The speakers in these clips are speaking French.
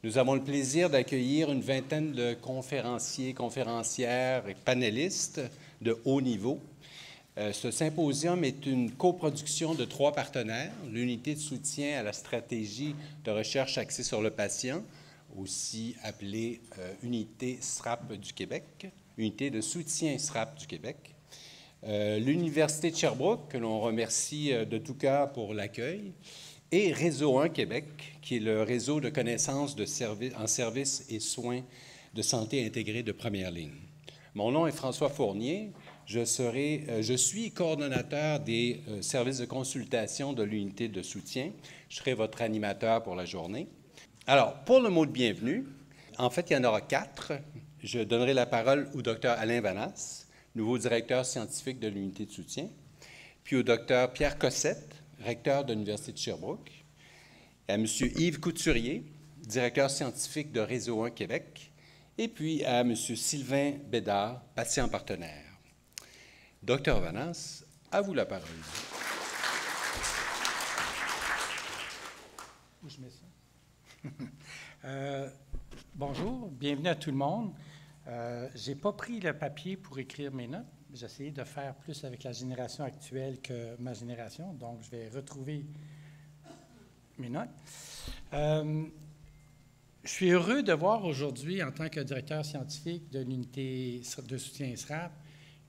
Nous avons le plaisir d'accueillir une vingtaine de conférenciers, conférencières et panélistes de haut niveau. Ce symposium est une coproduction de 3 partenaires, l'unité de soutien à la stratégie de recherche axée sur le patient, aussi appelée unité SRAP du Québec, unité de soutien SRAP du Québec, l'Université de Sherbrooke, que l'on remercie de tout cœur pour l'accueil, et Réseau 1 Québec, qui est le réseau de connaissances en services et soins de santé intégrés de première ligne. Mon nom est François Fournier. Je suis coordonnateur des services de consultation de l'unité de soutien. Je serai votre animateur pour la journée. Alors, pour le mot de bienvenue, en fait, il y en aura 4. Je donnerai la parole au Dr Alain Vanasse, nouveau directeur scientifique de l'unité de soutien, puis au Dr Pierre Cossette, recteur de l'Université de Sherbrooke, à M. Yves Couturier, directeur scientifique de Réseau 1 Québec, et puis à M. Sylvain Bédard, patient partenaire. Dr Vanasse, à vous la parole. Où je mets ça? Bonjour, bienvenue à tout le monde. Je n'ai pas pris le papier pour écrire mes notes. J'ai essayé de faire plus avec la génération actuelle que ma génération, donc je vais retrouver mes notes. Je suis heureux de voir aujourd'hui, en tant que directeur scientifique de l'unité de soutien SRAP,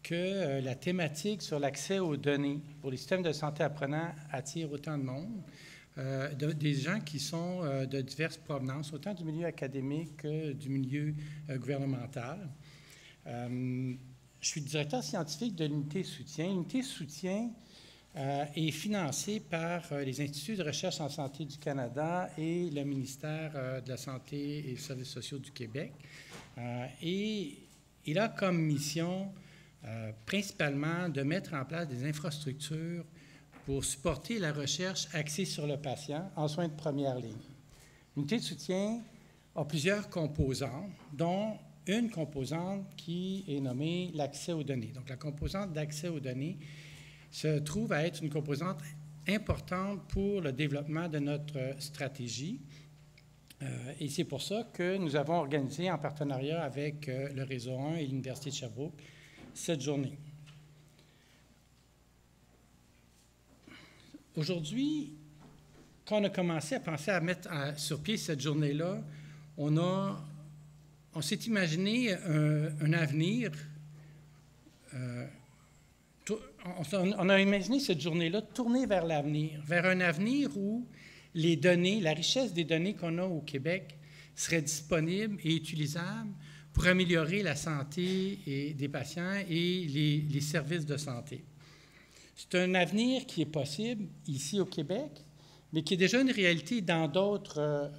que la thématique sur l'accès aux données pour les systèmes de santé apprenants attire autant de monde, des gens qui sont de diverses provenances, autant du milieu académique que du milieu gouvernemental. Je suis directeur scientifique de l'unité soutien. L'unité soutien est financée par les Instituts de recherche en santé du Canada et le ministère de la Santé et des Services sociaux du Québec. Et il a comme mission principalement de mettre en place des infrastructures pour supporter la recherche axée sur le patient en soins de première ligne. L'unité de soutien a plusieurs composantes, dont une composante qui est nommée l'accès aux données. Donc, la composante d'accès aux données se trouve à être une composante importante pour le développement de notre stratégie. Et c'est pour ça que nous avons organisé, en partenariat avec le Réseau 1 et l'Université de Sherbrooke, cette journée. Aujourd'hui, quand on a commencé à penser à mettre sur pied cette journée-là, on s'est imaginé un avenir. On a imaginé cette journée-là tournée vers l'avenir, vers un avenir où les données, la richesse des données qu'on a au Québec serait disponible et utilisable pour améliorer la santé des patients et les services de santé. C'est un avenir qui est possible ici au Québec, mais qui est déjà une réalité dans d'autres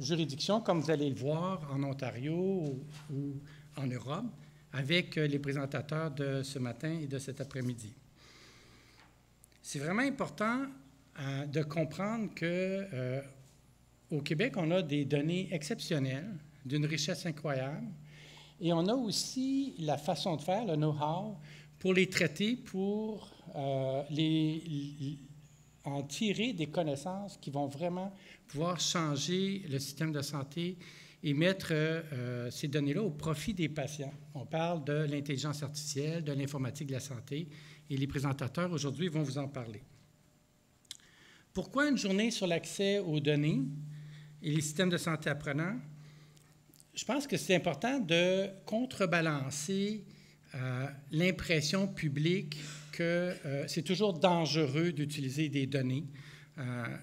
juridictions, comme vous allez le voir en Ontario ou en Europe, avec les présentateurs de ce matin et de cet après-midi. C'est vraiment important de comprendre qu'au Québec, on a des données exceptionnelles, d'une richesse incroyable, et on a aussi la façon de faire, le know-how, pour les traiter, pour en tirer des connaissances qui vont vraiment pouvoir changer le système de santé et mettre ces données-là au profit des patients. On parle de l'intelligence artificielle, de l'informatique de la santé, et les présentateurs aujourd'hui vont vous en parler. Pourquoi une journée sur l'accès aux données et les systèmes de santé apprenants? Je pense que c'est important de contrebalancer l'impression publique que c'est toujours dangereux d'utiliser des données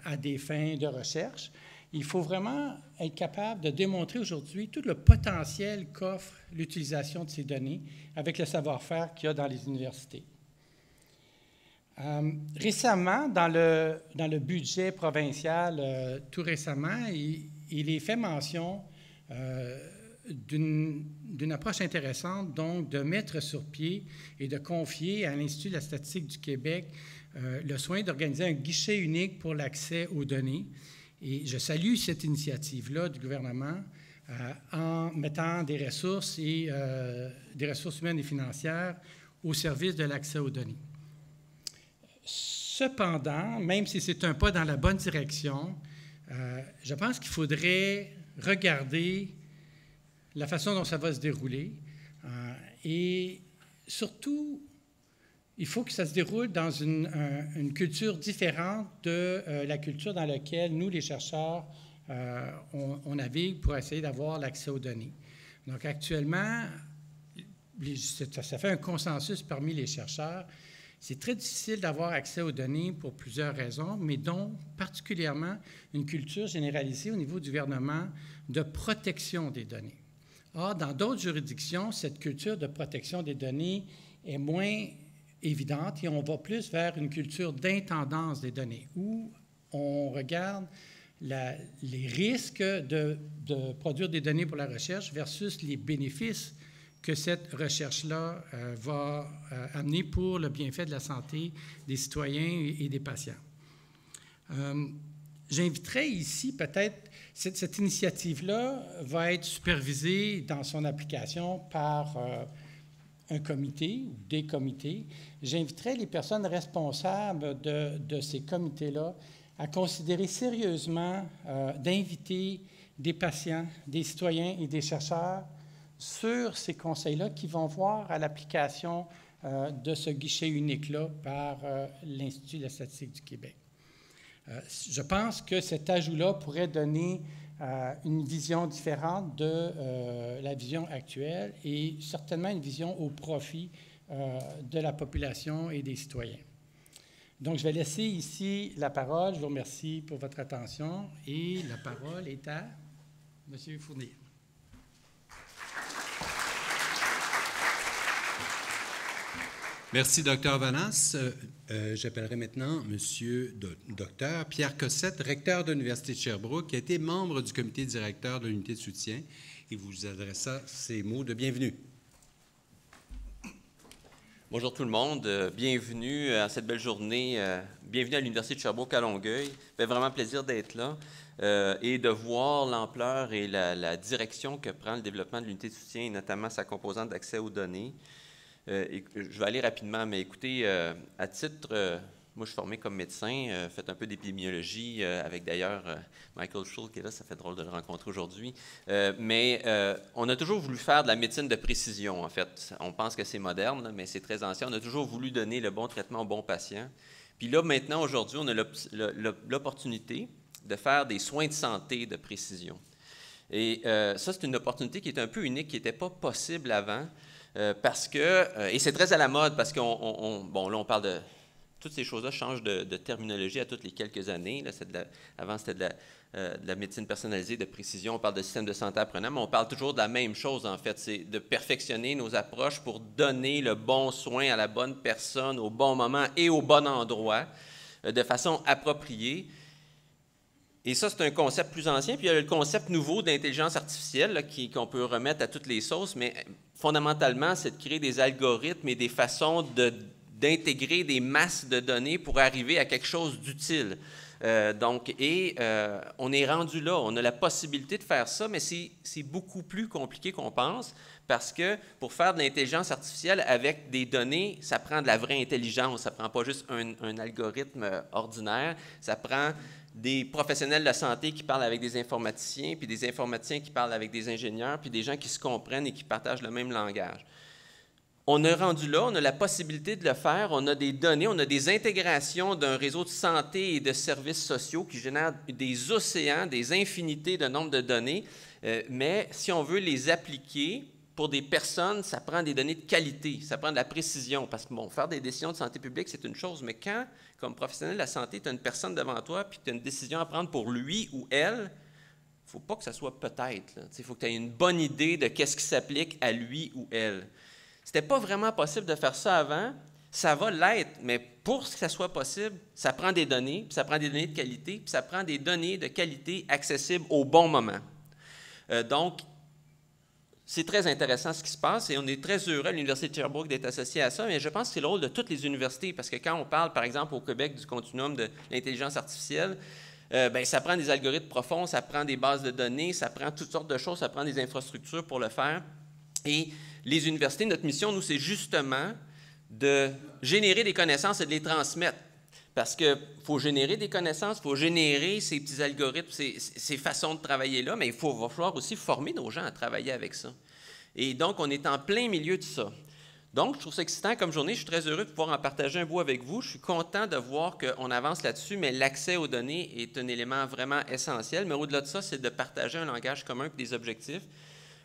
à des fins de recherche. Il faut vraiment être capable de démontrer aujourd'hui tout le potentiel qu'offre l'utilisation de ces données avec le savoir-faire qu'il y a dans les universités. Récemment, dans le budget provincial, tout récemment, il est fait mention d'une approche intéressante, donc de mettre sur pied et de confier à l'Institut de la statistique du Québec le soin d'organiser un guichet unique pour l'accès aux données. Et je salue cette initiative-là du gouvernement en mettant des ressources humaines et financières au service de l'accès aux données. Cependant, même si c'est un pas dans la bonne direction, je pense qu'il faudrait regarder la façon dont ça va se dérouler. Et surtout, il faut que ça se déroule dans une culture différente de la culture dans laquelle nous, les chercheurs, on navigue pour essayer d'avoir l'accès aux données. Donc, actuellement, ça fait un consensus parmi les chercheurs. C'est très difficile d'avoir accès aux données pour plusieurs raisons, mais dont particulièrement une culture généralisée au niveau du gouvernement de protection des données. Or, dans d'autres juridictions, cette culture de protection des données est moins évidente et on va plus vers une culture d'intendance des données, où on regarde les risques de produire des données pour la recherche versus les bénéfices que cette recherche-là va amener pour le bienfait de la santé des citoyens et des patients. J'inviterais ici peut-être, cette initiative-là va être supervisée dans son application par un comité ou des comités. J'inviterais les personnes responsables de ces comités-là à considérer sérieusement d'inviter des patients, des citoyens et des chercheurs sur ces conseils-là qui vont voir à l'application de ce guichet unique-là par l'Institut de la statistique du Québec. Je pense que cet ajout-là pourrait donner une vision différente de la vision actuelle et certainement une vision au profit de la population et des citoyens. Donc, je vais laisser ici la parole. Je vous remercie pour votre attention et la parole est à M. Fournier. Merci, Dr. Vanasse. J'appellerai maintenant M. Dr. Pierre Cossette, recteur de l'Université de Sherbrooke, qui a été membre du comité directeur de l'unité de soutien. Il vous adressa ces mots de bienvenue. Bonjour tout le monde, bienvenue à cette belle journée, bienvenue à l'Université de Sherbrooke à Longueuil. Ça fait vraiment plaisir d'être là et de voir l'ampleur et la direction que prend le développement de l'unité de soutien et notamment sa composante d'accès aux données. Je vais aller rapidement, mais écoutez, à titre, moi je suis formé comme médecin, fait un peu d'épidémiologie avec d'ailleurs Michael Schultz qui est là, ça fait drôle de le rencontrer aujourd'hui. Mais on a toujours voulu faire de la médecine de précision en fait. On pense que c'est moderne, là, mais c'est très ancien. On a toujours voulu donner le bon traitement au bon patient. Puis là maintenant, aujourd'hui, on a l'opportunité de faire des soins de santé de précision. Et ça, c'est une opportunité qui est un peu unique, qui n'était pas possible avant. Parce que, et c'est très à la mode, parce bon, là, on parle de... Toutes ces choses-là changent de terminologie à toutes les quelques années. Là, avant, c'était de la médecine personnalisée de précision. On parle de système de santé apprenant, mais on parle toujours de la même chose, en fait. C'est de perfectionner nos approches pour donner le bon soin à la bonne personne au bon moment et au bon endroit, de façon appropriée. Et ça, c'est un concept plus ancien. Puis il y a le concept nouveau d'intelligence artificielle qu'on peut remettre à toutes les sauces, mais fondamentalement, c'est de créer des algorithmes et des façons d'intégrer des masses de données pour arriver à quelque chose d'utile. On est rendu là. On a la possibilité de faire ça, mais c'est beaucoup plus compliqué qu'on pense parce que pour faire de l'intelligence artificielle avec des données, ça prend de la vraie intelligence. Ça ne prend pas juste un algorithme ordinaire. Ça prend des professionnels de la santé qui parlent avec des informaticiens, puis des informaticiens qui parlent avec des ingénieurs, puis des gens qui se comprennent et qui partagent le même langage. On est rendu là, on a la possibilité de le faire, on a des données, on a des intégrations d'un réseau de santé et de services sociaux qui génèrent des océans, des infinités de nombre de données, mais si on veut les appliquer pour des personnes, ça prend des données de qualité, ça prend de la précision, parce que bon, faire des décisions de santé publique, c'est une chose, mais quand, comme professionnel de la santé, tu as une personne devant toi puis tu as une décision à prendre pour lui ou elle, il ne faut pas que ça soit peut-être. Il faut que tu aies une bonne idée de qu'est-ce qui s'applique à lui ou elle. C'était pas vraiment possible de faire ça avant, ça va l'être, mais pour que ça soit possible, ça prend des données, puis ça prend des données de qualité, puis ça prend des données de qualité accessibles au bon moment. Donc, c'est très intéressant ce qui se passe et on est très heureux à l'Université de Sherbrooke d'être associé à ça, mais je pense que c'est le rôle de toutes les universités parce que quand on parle, par exemple, au Québec du continuum de l'intelligence artificielle, ça prend des algorithmes profonds, ça prend des bases de données, ça prend toutes sortes de choses, ça prend des infrastructures pour le faire. Et les universités, notre mission, nous, c'est justement de générer des connaissances et de les transmettre. Parce qu'il faut générer des connaissances, il faut générer ces petits algorithmes, ces façons de travailler-là, mais va falloir aussi former nos gens à travailler avec ça. Et donc, on est en plein milieu de ça. Donc, je trouve ça excitant comme journée. Je suis très heureux de pouvoir en partager un bout avec vous. Je suis content de voir qu'on avance là-dessus, mais l'accès aux données est un élément vraiment essentiel. Mais au-delà de ça, c'est de partager un langage commun et des objectifs.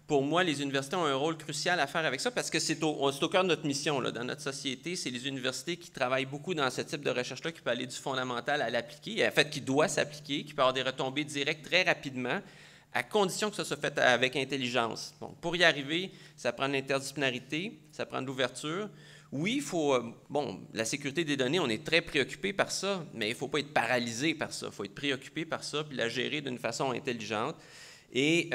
Pour moi, les universités ont un rôle crucial à faire avec ça parce que c'est au cœur de notre mission, là, dans notre société. C'est les universités qui travaillent beaucoup dans ce type de recherche-là, qui peut aller du fondamental à l'appliquer, en fait, qui doit s'appliquer, qui peut avoir des retombées directes très rapidement, à condition que ça soit fait avec intelligence. Bon, pour y arriver, ça prend de l'interdisciplinarité, ça prend de l'ouverture. Oui, il faut... la sécurité des données, on est très préoccupé par ça, mais il ne faut pas être paralysé par ça. Il faut être préoccupé par ça puis la gérer d'une façon intelligente. Et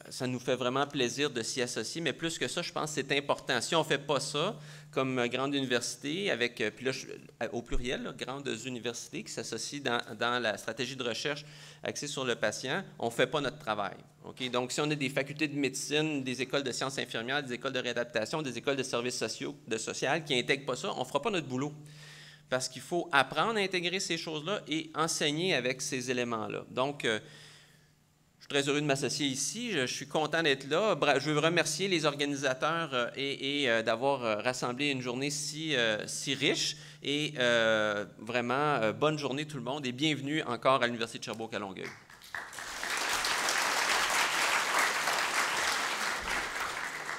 ça nous fait vraiment plaisir de s'y associer, mais plus que ça, je pense que c'est important. Si on ne fait pas ça, comme grande université, puis là, au pluriel, là, grandes universités qui s'associent dans la stratégie de recherche axée sur le patient, on ne fait pas notre travail. Okay? Donc, si on a des facultés de médecine, des écoles de sciences infirmières, des écoles de réadaptation, des écoles de services sociaux, de social, qui n'intègrent pas ça, on ne fera pas notre boulot. Parce qu'il faut apprendre à intégrer ces choses-là et enseigner avec ces éléments-là. Donc, je suis très heureux de m'associer ici. Je suis content d'être là. Je veux remercier les organisateurs et d'avoir rassemblé une journée si riche. Et vraiment, bonne journée tout le monde et bienvenue encore à l'Université de Sherbrooke à Longueuil.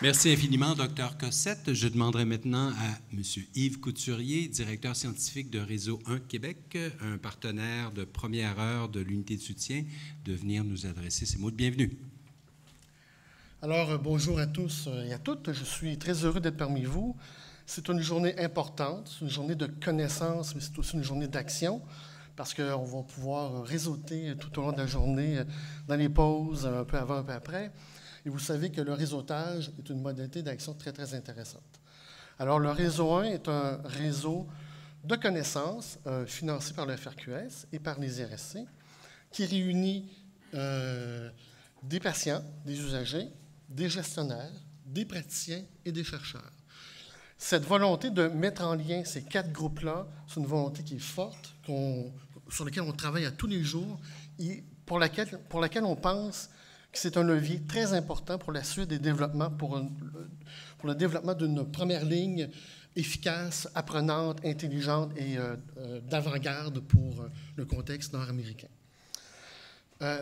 Merci infiniment, Dr. Cossette. Je demanderai maintenant à M. Yves Couturier, directeur scientifique de Réseau 1 Québec, un partenaire de première heure de l'unité de soutien, de venir nous adresser ces mots de bienvenue. Alors, bonjour à tous et à toutes. Je suis très heureux d'être parmi vous. C'est une journée importante, c'est une journée de connaissance, mais c'est aussi une journée d'action, parce qu'on va pouvoir réseauter tout au long de la journée, dans les pauses, un peu avant, un peu après. Et vous savez que le réseautage est une modalité d'action très, très intéressante. Alors, le Réseau 1 est un réseau de connaissances financé par le FRQS et par les IRSC, qui réunit des patients, des usagers, des gestionnaire, des praticiens et des chercheurs. Cette volonté de mettre en lien ces 4 groupes-là, c'est une volonté qui est forte, sur laquelle on travaille à tous les jours et pour laquelle on pense que c'est un levier très important pour la suite des développements, pour le développement d'une première ligne efficace, apprenante, intelligente et d'avant-garde pour le contexte nord-américain.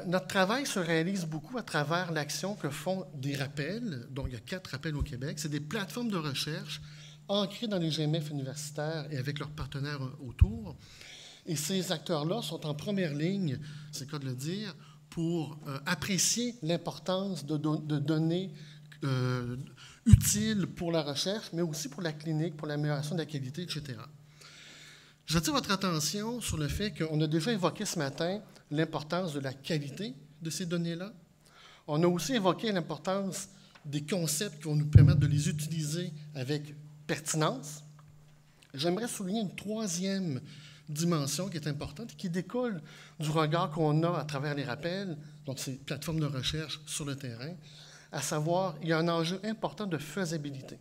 Notre travail se réalise beaucoup à travers l'action que font des rappels, donc il y a 4 rappels au Québec. C'est des plateformes de recherche ancrées dans les GMF universitaires et avec leurs partenaires autour. Et ces acteurs-là sont en première ligne, c'est le cas de le dire, pour apprécier l'importance de données utiles pour la recherche, mais aussi pour la clinique, pour l'amélioration de la qualité, etc. J'attire votre attention sur le fait qu'on a déjà évoqué ce matin l'importance de la qualité de ces données-là. On a aussi évoqué l'importance des concepts qui vont nous permettre de les utiliser avec pertinence. J'aimerais souligner une troisième dimension qui est importante et qui découle du regard qu'on a à travers les rappels, donc ces plateformes de recherche sur le terrain, à savoir, il y a un enjeu important de faisabilité.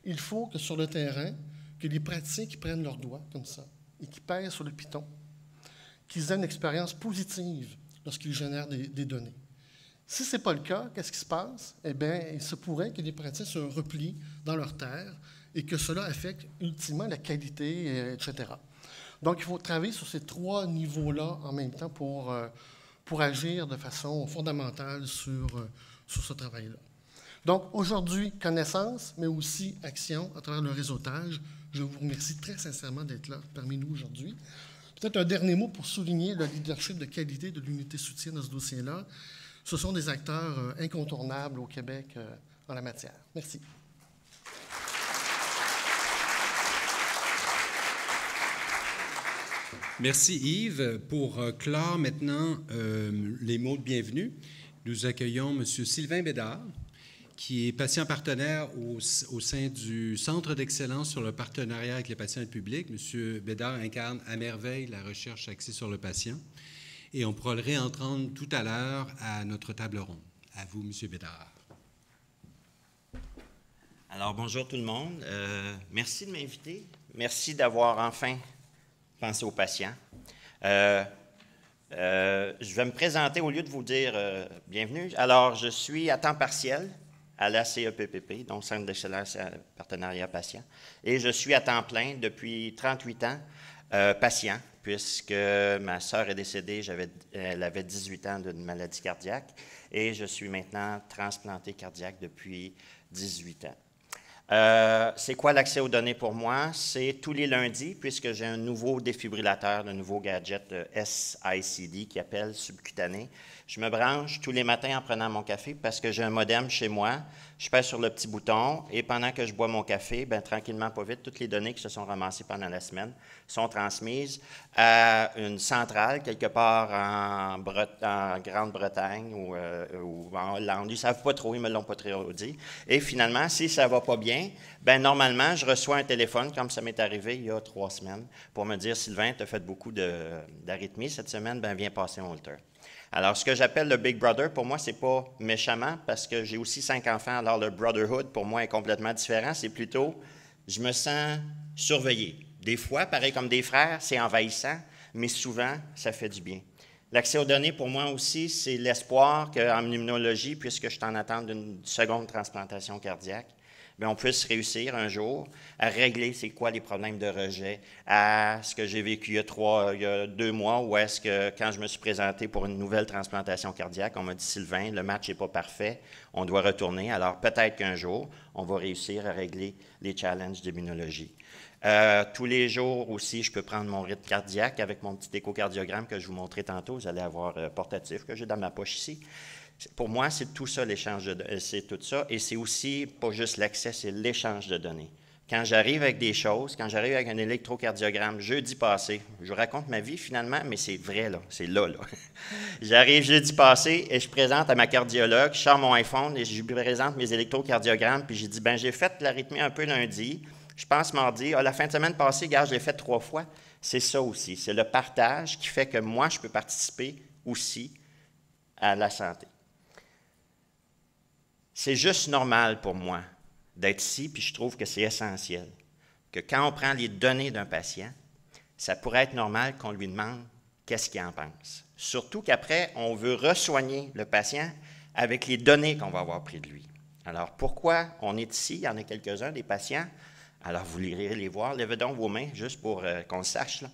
Il faut que sur le terrain, que les praticiens qui prennent leurs doigts comme ça et qui pèsent sur le piton, qu'ils aient une expérience positive lorsqu'ils génèrent des données. Si ce n'est pas le cas, qu'est-ce qui se passe? Eh bien, il se pourrait que les praticiens se replient dans leur terre et que cela affecte ultimement la qualité, etc. Donc, il faut travailler sur ces 3 niveaux-là en même temps pour agir de façon fondamentale sur ce travail-là. Donc, aujourd'hui, connaissance, mais aussi action à travers le réseautage. Je vous remercie très sincèrement d'être là parmi nous aujourd'hui. Peut-être un dernier mot pour souligner le leadership de qualité de l'unité soutien dans ce dossier-là. Ce sont des acteurs incontournables au Québec en la matière. Merci. Merci Yves. Pour clore maintenant les mots de bienvenue, nous accueillons M. Sylvain Bédard, qui est patient partenaire au sein du Centre d'excellence sur le partenariat avec les patients et le public. M. Bédard incarne à merveille la recherche axée sur le patient et on pourra le réentendre tout à l'heure à notre table ronde. À vous, M. Bédard. Alors, bonjour tout le monde. Merci de m'inviter. Merci d'avoir enfin pensez aux patients. Je vais me présenter au lieu de vous dire bienvenue. Alors, je suis à temps partiel à la CEPPP, donc Centre d'excellence et partenariat patient, et je suis à temps plein depuis 38 ans patient, puisque ma sœur est décédée, elle avait 18 ans d'une maladie cardiaque, et je suis maintenant transplanté cardiaque depuis 18 ans. C'est quoi l'accès aux données pour moi? C'est tous les lundis, puisque j'ai un nouveau défibrillateur, un nouveau gadget SICD qui appelle subcutané. Je me branche tous les matins en prenant mon café parce que j'ai un modem chez moi. Je pèse sur le petit bouton et pendant que je bois mon café, bien, tranquillement, pas vite, toutes les données qui se sont ramassées pendant la semaine sont transmises à une centrale quelque part en Grande-Bretagne ou en Hollande. Ils ne savent pas trop, ils ne me l'ont pas trop dit. Et finalement, si ça ne va pas bien, bien, normalement, je reçois un téléphone, comme ça m'est arrivé il y a 3 semaines, pour me dire « Sylvain, tu as fait beaucoup d'arythmies cette semaine, bien, viens passer un Holter ». Alors, ce que j'appelle le Big Brother, pour moi, ce n'est pas méchamment, parce que j'ai aussi 5 enfants, alors le Brotherhood, pour moi, est complètement différent. C'est plutôt, je me sens surveillé. Des fois, pareil comme des frères, c'est envahissant, mais souvent, ça fait du bien. L'accès aux données, pour moi aussi, c'est l'espoir qu'en immunologie, puisque je suis en attente d'une seconde transplantation cardiaque, bien, on puisse réussir un jour à régler c'est quoi les problèmes de rejet, à ce que j'ai vécu il y a 2 mois, où est-ce que quand je me suis présenté pour une nouvelle transplantation cardiaque, on m'a dit « Sylvain, le match n'est pas parfait, on doit retourner. » Alors peut-être qu'un jour, on va réussir à régler les challenges d'immunologie. Tous les jours aussi, je peux prendre mon rythme cardiaque avec mon petit échocardiogramme que je vous montrais tantôt. Vous allez avoir portatif que j'ai dans ma poche ici. Pour moi, c'est tout ça, l'échange de données. C'est tout ça. Et c'est aussi, pas juste l'accès, c'est l'échange de données. Quand j'arrive avec des choses, quand j'arrive avec un électrocardiogramme jeudi passé, je vous raconte ma vie finalement, mais c'est vrai, là, c'est là. J'arrive jeudi passé et je présente à ma cardiologue, je sors mon iPhone et je lui présente mes électrocardiogrammes, puis j'ai dit, ben j'ai fait l'arythmie un peu lundi, je pense mardi, la fin de semaine passée, gars, je l'ai fait 3 fois. C'est ça aussi, c'est le partage qui fait que moi, je peux participer aussi à la santé. C'est juste normal pour moi d'être ici, puis je trouve que c'est essentiel. Que quand on prend les données d'un patient, ça pourrait être normal qu'on lui demande qu'est-ce qu'il en pense. Surtout qu'après, on veut re-soigner le patient avec les données qu'on va avoir prises de lui. Alors, pourquoi on est ici? Il y en a quelques-uns, des patients. Alors, vous irez les voir. Levez donc vos mains, juste pour qu'on le sache. Là.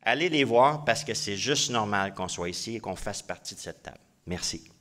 Allez les voir parce que c'est juste normal qu'on soit ici et qu'on fasse partie de cette table. Merci.